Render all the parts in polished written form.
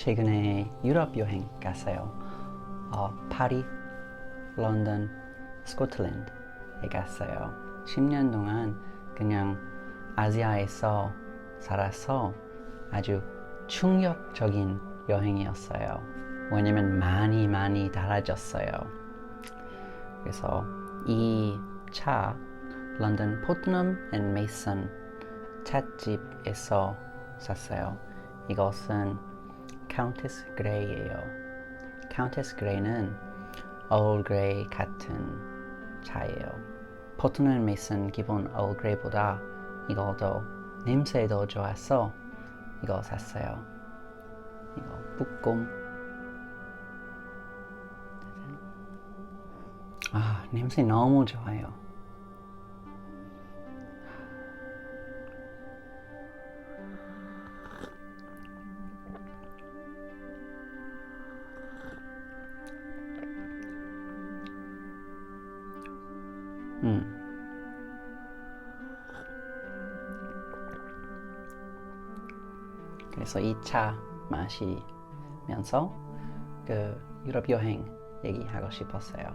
최근에 유럽 여행 갔어요. 파리, 런던, 스코틀랜드에 갔어요. 10년 동안 그냥 아시아에서 살아서 아주 충격적인 여행이었어요. 왜냐면 많이 달라졌어요. 그래서 이 차 런던 포트넘 앤 메이슨 찻집에서 샀어요. 이것은 카운티스 그레이예요. 카운티스 그레이는 얼 그레이 같은 차예요. 포트넘 메이슨 기본 얼 그레이보다 이거 더 냄새도 좋아서 이거 샀어요. 이거 붓고 냄새 너무 좋아요. 그래서 이 차 마시면서 그 유럽 여행 얘기하고 싶었어요.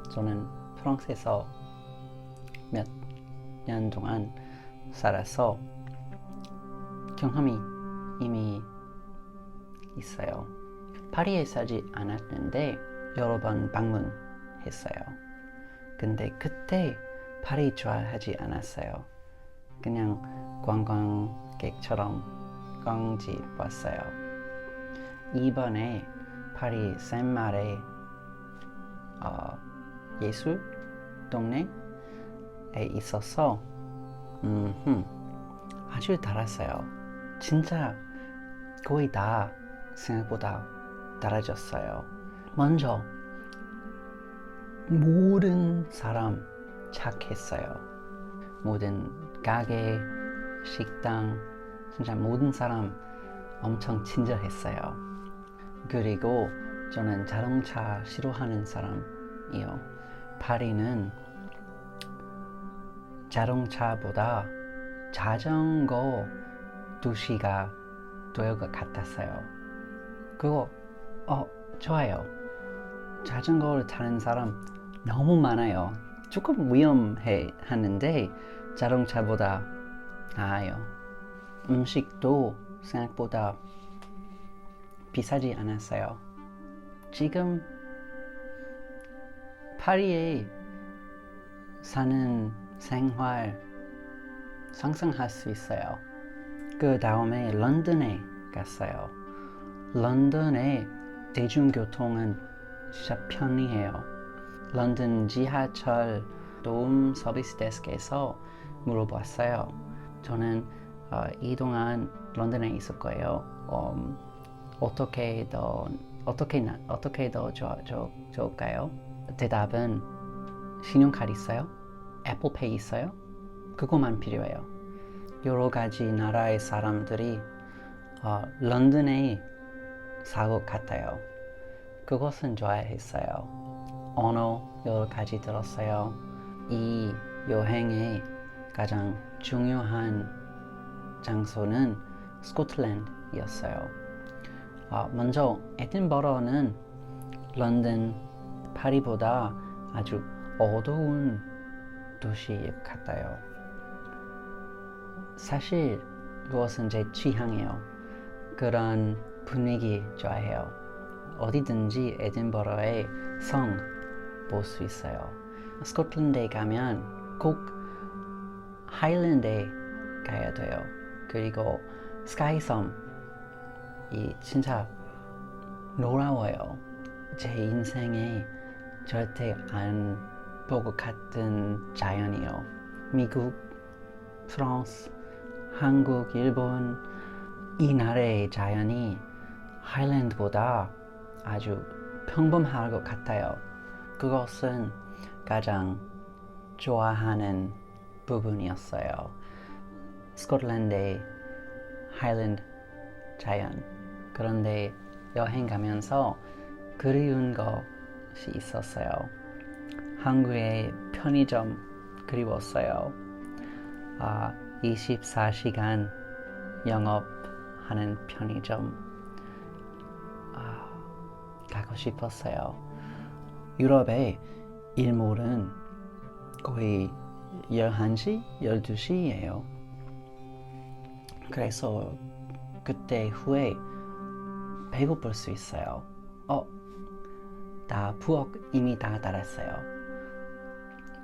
저는 프랑스에서 몇 년 동안 살아서 경험이 이미 있어요. 파리에 살지 않았는데 여러 번 방문했어요. 근데 그때 파리 좋아하지 않았어요. 그냥 관광객처럼 광지 봤어요. 이번에 파리 센마레 예술 동네에 있어서 아주 달랐어요. 진짜 거의 다 생각보다 달라졌어요. 먼저 모든 사람 착했어요. 모든 가게, 식당, 진짜 모든 사람 엄청 친절했어요. 그리고 저는 자동차 싫어하는 사람이요. 파리는 자동차보다 자전거 도시가 될 것 같았어요. 그거 좋아요. 자전거를 타는 사람 너무 많아요. 조금 위험해 하는데 자동차보다 나아요. 음식도 생각보다 비싸지 않았어요. 지금 파리에 사는 생활 상상할 수 있어요. 그 다음에 런던에 갔어요. 런던의 대중교통은 진짜 편리해요. 런던 지하철 도움 서비스 데스크에서 물어봤어요. 저는 이동안 런던에 있을 거예요. 어떻게 더 좋을까요? 대답은 신용카드 있어요? 애플페이 있어요? 그것만 필요해요. 여러 가지 나라의 사람들이 런던에 살 것 같아요. 그것은 좋아했어요. 언어 여러 가지 들었어요. 이 여행의 가장 중요한 장소는 스코틀랜드였어요. 먼저 에딘버러는 런던, 파리보다 아주 어두운 도시 같아요. 사실 그것은 제 취향이에요. 그런 분위기 좋아해요. 어디든지 에딘버러의 성 볼 수 있어요. 스코틀랜드에 가면 꼭 하일랜드에 가야 돼요. 그리고 스카이섬이 진짜 놀라워요. 제 인생에 절대 안 볼 것 같은 자연이요. 미국, 프랑스, 한국, 일본 이 나라의 자연이 하일랜드보다 아주 평범할 것 같아요. 그것은 가장 좋아하는 부분이었어요. 스코틀랜드의 하일랜드 자연. 그런데 여행 가면서 그리운 것이 있었어요. 한국의 편의점 그리웠어요. 24시간 영업하는 편의점. 가고 싶었어요. 유럽의 일몰은 거의 11시, 12시예요. 그래서 그때 후에 배고플 수 있어요. 다 부엌 이미 다 닫았어요.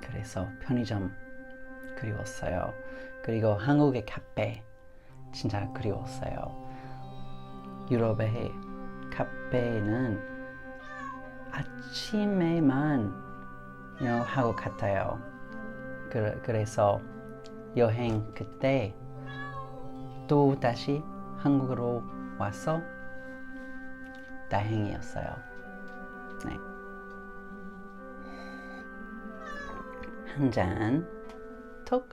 그래서 편의점 그리웠어요. 그리고 한국의 카페 진짜 그리웠어요. 유럽의 카페는 아침에만 하고 같아요. 그래서 여행 그때 또 다시 한국으로 와서 다행이었어요. 네. 한 잔 톡.